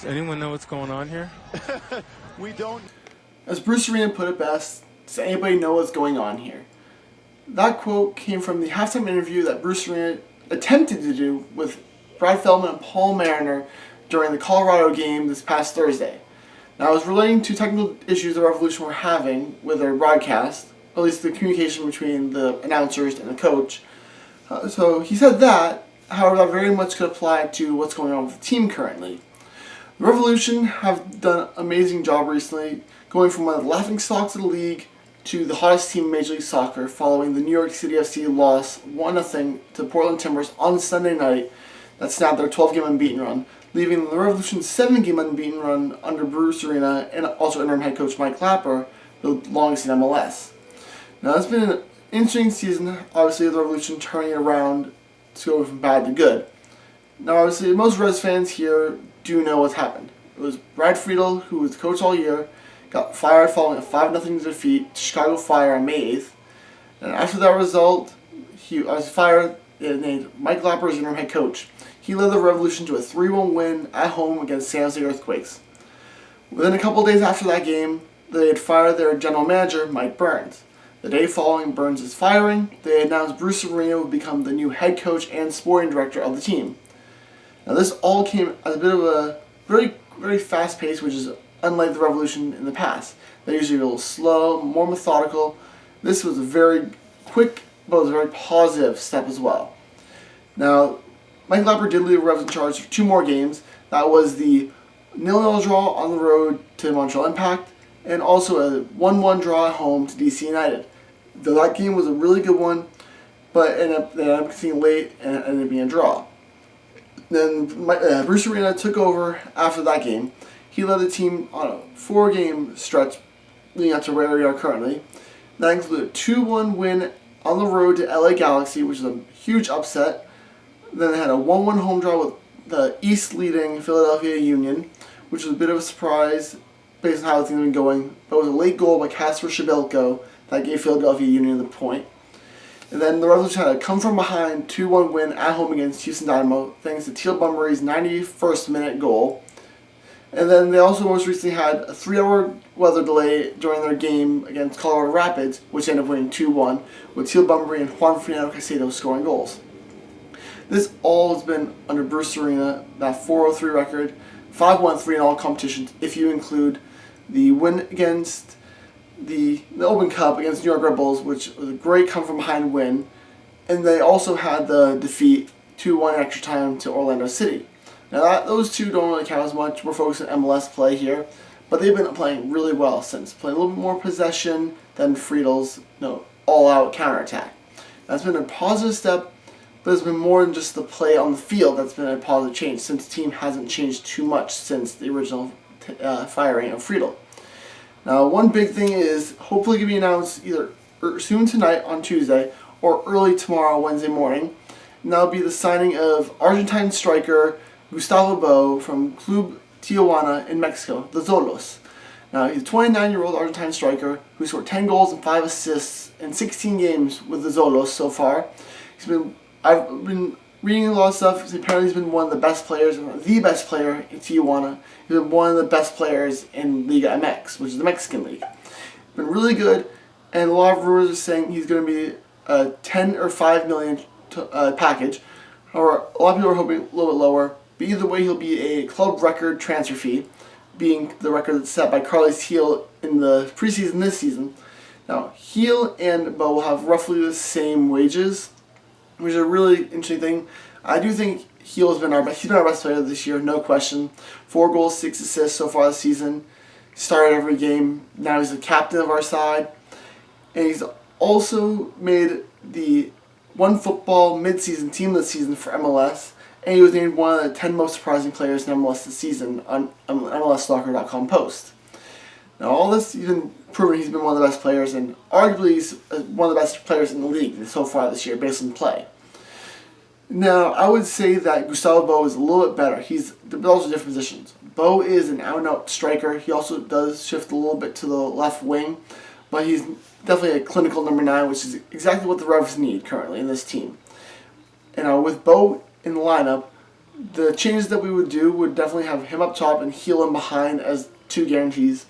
Does anyone know what's going on here? We don't. As Bruce Arena put it best, does anybody know what's going on here? That quote came from the halftime interview that Bruce Arena attempted to do with Brad Feldman and Paul Mariner during the Colorado game this past Thursday. Now, it was relating to technical issues the Revolution were having with their broadcast, at least the communication between the announcers and the coach. So he said that, however, that very much could apply to what's going on with the team currently. The Revolution have done an amazing job recently, going from one of the laughingstocks of the league to the hottest team in Major League Soccer following the New York City FC loss 1-0 to Portland Timbers on Sunday night that snapped their 12-game unbeaten run, leaving the Revolution's 7-game unbeaten run under Bruce Arena and also interim head coach Mike Clapper, the longest in MLS. Now, it's been an interesting season, obviously, the Revolution turning it around to go from bad to good. Now, obviously, most Revs fans here do know what's happened. It was Brad Friedel, who was the coach all year, got fired following a 5-0 defeat to Chicago Fire on May 8th. And after that result, he was fired and named Mike Clapper as interim head coach. He led the Revolution to a 3-1 win at home against San Jose Earthquakes. Within a couple days after that game, they had fired their general manager, Mike Burns. The day following Burns' firing, they announced Bruce Arena would become the new head coach and sporting director of the team. Now, this all came at a bit of a very fast pace, which is unlike the Revolution in the past. They're usually a little slow, more methodical. This was a very quick, but it was a very positive step as well. Now, Mike Clapper did leave the Revs in charge for 2 more games. That was the 0-0 draw on the road to Montreal Impact, and also a 1-1 draw at home to DC United. Though that game was a really good one, but they ended up getting late and it ended up being a draw. Then Bruce Arena took over after that game. He led the team on a 4-game stretch leading up to where we are currently. That included a 2-1 win on the road to LA Galaxy, which is a huge upset. Then they had a 1-1 home draw with the East leading Philadelphia Union, which was a bit of a surprise based on how things have been going. But it was a late goal by Kasper Schmeichel that gave Philadelphia Union the point. And then the Revolution had a come-from-behind 2-1 win at home against Houston Dynamo, thanks to Teal Bunbury's 91st minute goal. And then they also most recently had a 3-hour weather delay during their game against Colorado Rapids, which ended up winning 2-1, with Teal Bunbury and Juan Fernando Caicedo scoring goals. This all has been under Bruce Arena, that 4-0-3 record, 5-1-3 in all competitions, if you include the win against the Open Cup against New York Red Bulls, which was a great come-from-behind win. And they also had the defeat 2-1 extra time to Orlando City. Now, those two don't really count as much. We're focused on MLS play here. But they've been playing really well since. Playing a little bit more possession than Friedel's all-out counterattack. That's been a positive step, but it's been more than just the play on the field that's been a positive change, since the team hasn't changed too much since the original firing of Friedel. Now, one big thing is hopefully going to be announced either soon tonight on Tuesday or early tomorrow, Wednesday morning. And that'll be the signing of Argentine striker Gustavo Bo from Club Tijuana in Mexico, the Xolos. Now, he's a 29-year-old Argentine striker who scored 10 goals and 5 assists in 16 games with the Xolos so far. I've been reading a lot of stuff. Apparently he's been one of the best players, the best player in Tijuana. He's been one of the best players in Liga MX, which is the Mexican league. Been really good, and a lot of rumors are saying he's going to be a 10 or 5 million package. However, a lot of people are hoping a little bit lower. But either way, he'll be a club record transfer fee, being the record that's set by Carles Gil in the preseason this season. Now, Gil and Bo will have roughly the same wages, which is a really interesting thing. I do think Gil has been our best player this year, no question. 4 goals, 6 assists so far this season. Started every game. Now he's the captain of our side. And he's also made the OneFootball midseason team of the season for MLS. And he was named one of the 10 most surprising players in MLS this season on MLSsoccer.com post. Now, all this, he's been proven he's been one of the best players, and arguably he's one of the best players in the league so far this year based on play. Now, I would say that Gustavo Bo is a little bit better. They're also different positions. Bo is an out-and-out striker. He also does shift a little bit to the left wing, but he's definitely a clinical number 9, which is exactly what the Revs need currently in this team. And with Bo in the lineup, The changes that we would do would definitely have him up top and Heel in behind as 2 guarantees.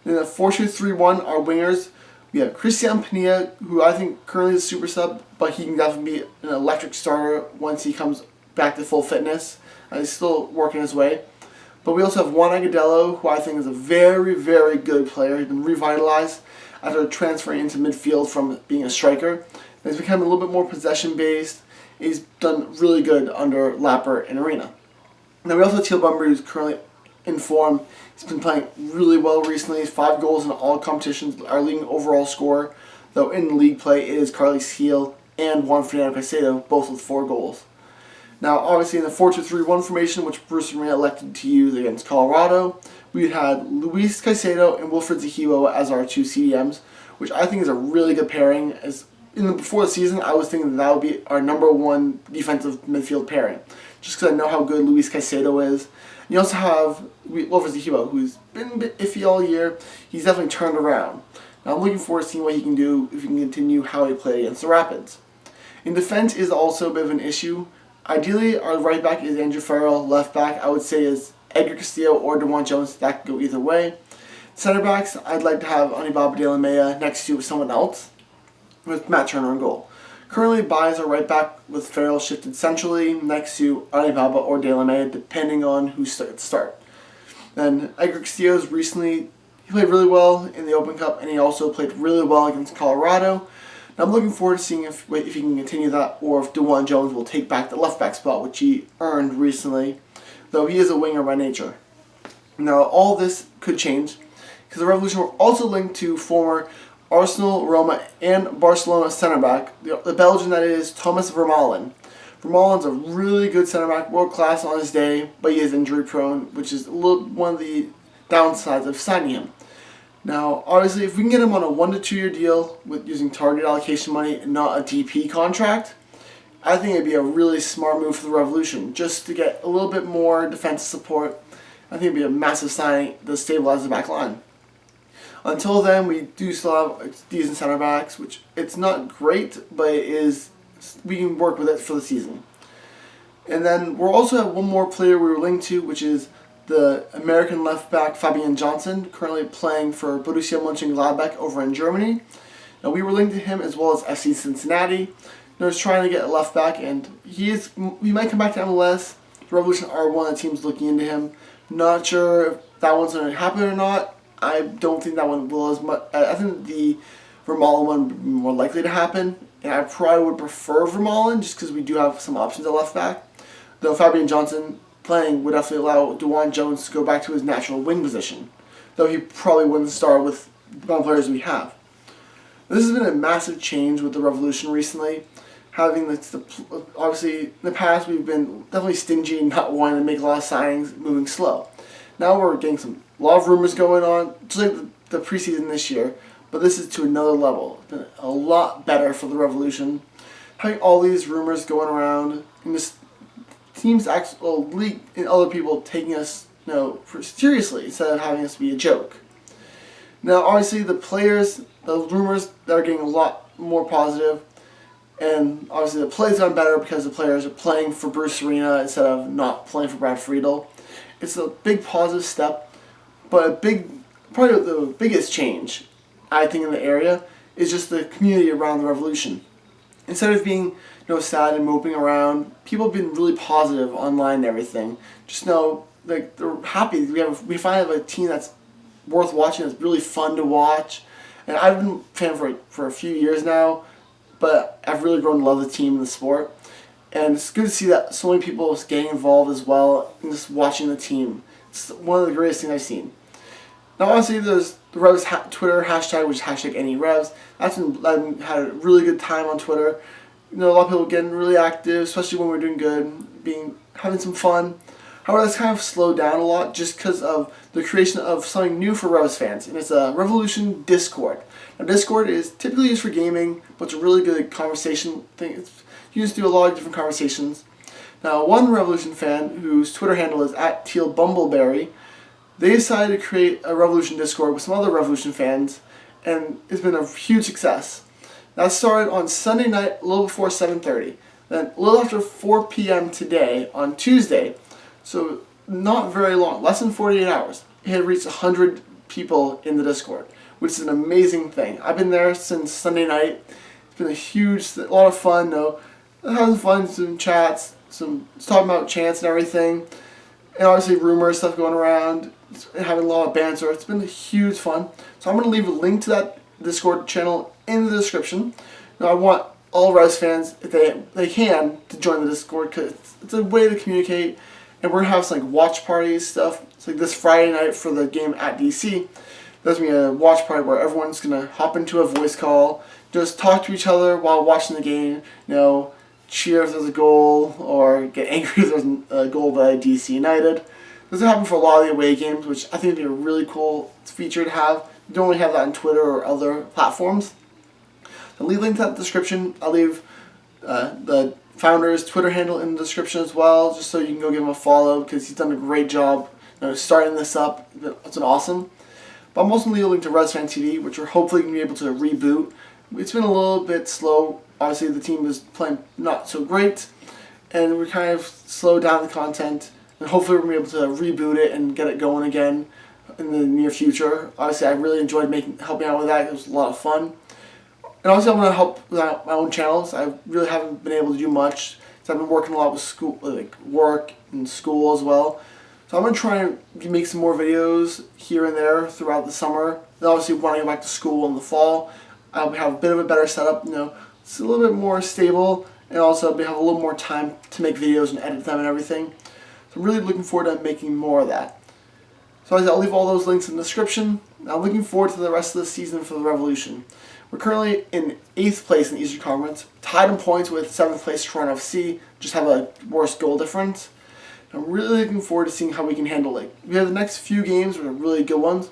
Then the 4-2-3-1, our wingers, we have Christian Pania, who I think currently is a super sub, but he can definitely be an electric starter once he comes back to full fitness. He's still working his way. But we also have Juan Agudelo, who I think is a very, very good player. He's been revitalized after transferring into midfield from being a striker. And he's become a little bit more possession-based. He's done really good under Lapper and Arena. Now we also have Teal Bunbury, who's currently in form. He's been playing really well recently. 5 goals in all competitions, our leading overall scorer. Though in league play, it is Carlos Heel and Juan Fernando Caicedo, both with 4 goals. Now, obviously, in the 4-2-3-1 formation, which Bruce Arena elected to use against Colorado, we had Luis Caicedo and Wilfred Zahibo as our 2 CDMs, which I think is a really good pairing. Before the season, I was thinking that would be our number 1 defensive midfield pairing, just because I know how good Luis Caicedo is. And you also have Wilfred Zahibo, who's been a bit iffy all year. He's definitely turned around. Now, I'm looking forward to seeing what he can do if he can continue how he played against the Rapids. In defense is also a bit of an issue. Ideally, our right back is Andrew Farrell. Left back, I would say, is Edgar Castillo or DeJuan Jones. That could go either way. Center backs, I'd like to have Anibaba De La Mea next to someone else, with Matt Turner in goal. Currently, Baez our right back with Farrell shifted centrally next to Anibaba or De La Mea, depending on who start. Then Edgar Castillo's recently, he played really well in the Open Cup, and he also played really well against Colorado. Now I'm looking forward to seeing if he can continue that, or if DeJuan Jones will take back the left back spot, which he earned recently, though he is a winger by nature. Now all this could change, because the Revolution were also linked to former Arsenal, Roma, and Barcelona center back, the Belgian that is, Thomas Vermaelen. Vermaelen's a really good center back, world class on his day, but he is injury prone, which is one of the downsides of signing him. Now, obviously, if we can get him on a 1 to 2 year deal with using target allocation money and not a DP contract, I think it'd be a really smart move for the Revolution, just to get a little bit more defensive support. I think it'd be a massive signing to stabilize the back line. Until then, we do still have decent center backs, which it's not great, but it is, we can work with it for the season. And then we'll also have one more player we were linked to, which is the American left back Fabian Johnson, currently playing for Borussia Mönchengladbach over in Germany. Now we were linked to him as well as FC Cincinnati. They're just trying to get a left back, and he might come back to MLS. The Revolution are one of the teams looking into him. Not sure if that one's going to happen or not. I don't think that one will as much. I think the Vermaelen one would be more likely to happen, and I probably would prefer Vermaelen just because we do have some options at left back. Though Fabian Johnson playing would definitely allow DeJuan Jones to go back to his natural wing position, though he probably wouldn't start with the amount of players we have. This has been a massive change with the Revolution recently. Obviously, in the past we've been definitely stingy and not wanting to make a lot of signings, moving slow. Now we're getting a lot of rumors going on, just like the preseason this year, but this is to another level. It's been a lot better for the Revolution. Having all these rumors going around, and just teams, league, and other people taking us seriously instead of having us be a joke. Now, obviously, the players, the rumors that are getting a lot more positive, and obviously the play's gotten better because the players are playing for Bruce Arena instead of not playing for Brad Friedel. It's a big positive step, but probably the biggest change, I think, in the area is just the community around the Revolution. Instead of being sad and moping around, people have been really positive online and everything. Just know, like, they're happy. We finally have a team that's worth watching, that's really fun to watch. And I've been a fan for a few years now, but I've really grown to love the team and the sport. And it's good to see that so many people are getting involved as well and just watching the team. It's one of the greatest things I've seen. Now, honestly, there's the Revs Twitter hashtag, which is #AnyRevs. I've had a really good time on Twitter. A lot of people getting really active, especially when we're doing good, having some fun. However, that's kind of slowed down a lot just because of the creation of something new for Revs fans, and it's a Revolution Discord. Now, Discord is typically used for gaming, but it's a really good conversation thing. It's used to do a lot of different conversations. Now, one Revolution fan, whose Twitter handle is @TealBumbleberry, they decided to create a Revolution Discord with some other Revolution fans, and it's been a huge success. That started on Sunday night, a little before 7:30. Then a little after 4 p.m. today, on Tuesday, so not very long, less than 48 hours, it had reached 100 people in the Discord, which is an amazing thing. I've been there since Sunday night. It's been a lot of fun, though. Having fun, some chats, some talking about chants and everything, and obviously rumors, stuff going around, having a lot of banter. It's been a huge fun. So I'm going to leave a link to that Discord channel in the description. Now I want all Revs fans, if they can, to join the Discord, because it's a way to communicate, and we're going to have some like watch parties stuff. It's like this Friday night for the game at DC. There's going to be a watch party where everyone's going to hop into a voice call, just talk to each other while watching the game, cheer if there's a goal, or get angry if there's a goal by DC United. This will happen for a lot of the away games, which I think would be a really cool feature to have. You don't really have that on Twitter or other platforms. I'll leave a link to that in the description. I'll leave the founder's Twitter handle in the description as well, just so you can go give him a follow, because he's done a great job starting this up. It's been awesome. But I'm also going to leave a link to Resurgent TV, which we're hopefully going to be able to reboot. It's been a little bit slow. Obviously, the team is playing not so great, and we kind of slowed down the content. And hopefully, we're going to be able to reboot it and get it going again in the near future. Obviously, I really enjoyed helping out with that. It was a lot of fun. And obviously, I'm going to help with my own channels. I really haven't been able to do much, so I've been working a lot with school, like work and school as well. So I'm going to try and make some more videos here and there throughout the summer. And obviously, when I go back to school in the fall, I'll have a bit of a better setup. It's a little bit more stable, and also I'll have a little more time to make videos and edit them and everything. So I'm really looking forward to making more of that. So I'll leave all those links in the description. I'm looking forward to the rest of the season for the Revolution. We're currently in 8th place in the Eastern Conference, tied in points with 7th place Toronto FC, just have a worse goal difference. I'm really looking forward to seeing how we can handle it. We have the next few games, which are really good ones.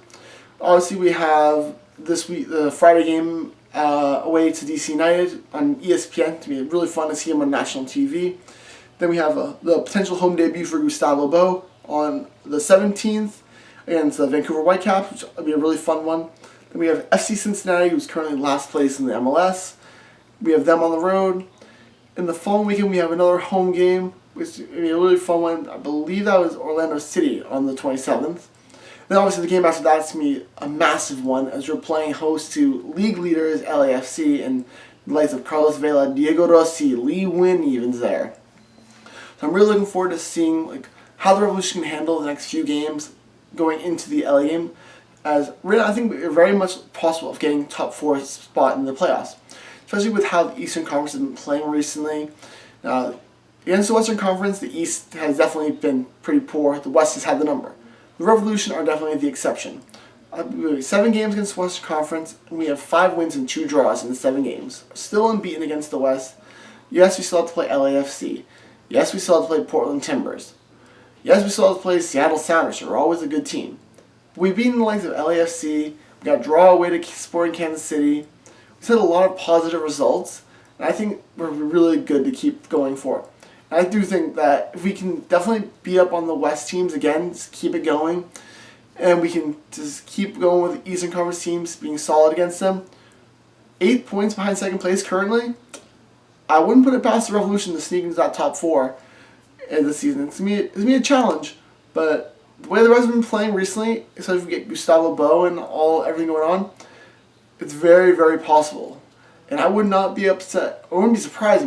Obviously, we have this week the Friday game away to DC United on ESPN. It's going to be really fun to see him on national TV. Then we have the potential home debut for Gustavo Bo on the 17th against the Vancouver Whitecaps, which will be a really fun one. Then we have FC Cincinnati, who's currently last place in the MLS. We have them on the road. In the following weekend, we have another home game, which will be a really fun one. I believe that was Orlando City on the 27th. Then obviously the game after that's going to be a massive one, as we're playing host to league leaders LAFC and the likes of Carlos Vela, Diego Rossi, Lee Win even's there. So I'm really looking forward to seeing how the Revolution can handle the next few games going into the LA game, as really I think we're very much possible of getting top 4 spot in the playoffs, especially with how the Eastern Conference has been playing recently. Against the Western Conference, the East has definitely been pretty poor. The West has had the number. The Revolution are definitely the exception. We have 7 games against the Western Conference, and we have 5 wins and 2 draws in the 7 games. Still unbeaten against the West. Yes, we still have to play LAFC. Yes, we still have to play Portland Timbers. Yes, we still have to play Seattle Sounders, who are always a good team. We've beaten the likes of LAFC. We got a draw away to Sporting Kansas City. We've had a lot of positive results, and I think we're really good to keep going for it. I do think that if we can definitely beat up on the West teams again, just keep it going, and we can just keep going with the Eastern Conference teams being solid against them. 8 points behind second place currently. I wouldn't put it past the Revolution to sneak into that top 4 this season. It's going to be a challenge, but the way the Revs have been playing recently, especially if we get Gustavo Bo and everything going on, it's very, very possible. And I would not be upset, or wouldn't be surprised,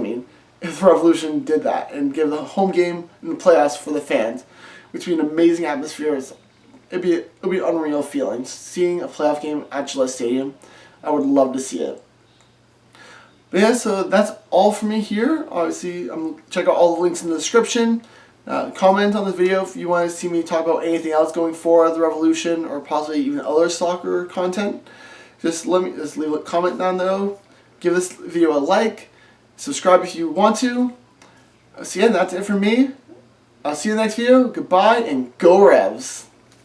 if the Revolution did that and give the home game in the playoffs for the fans, which would be an amazing atmosphere. It'd be an unreal feeling. Seeing a playoff game at Gillette Stadium, I would love to see it. But yeah, so that's all for me here. Obviously, check out all the links in the description. Comment on the video if you want to see me talk about anything else going forward, the Revolution, or possibly even other soccer content. Just leave a comment down there. Give this video a like. Subscribe if you want to. So yeah, that's it for me. I'll see you in the next video. Goodbye and go Revs.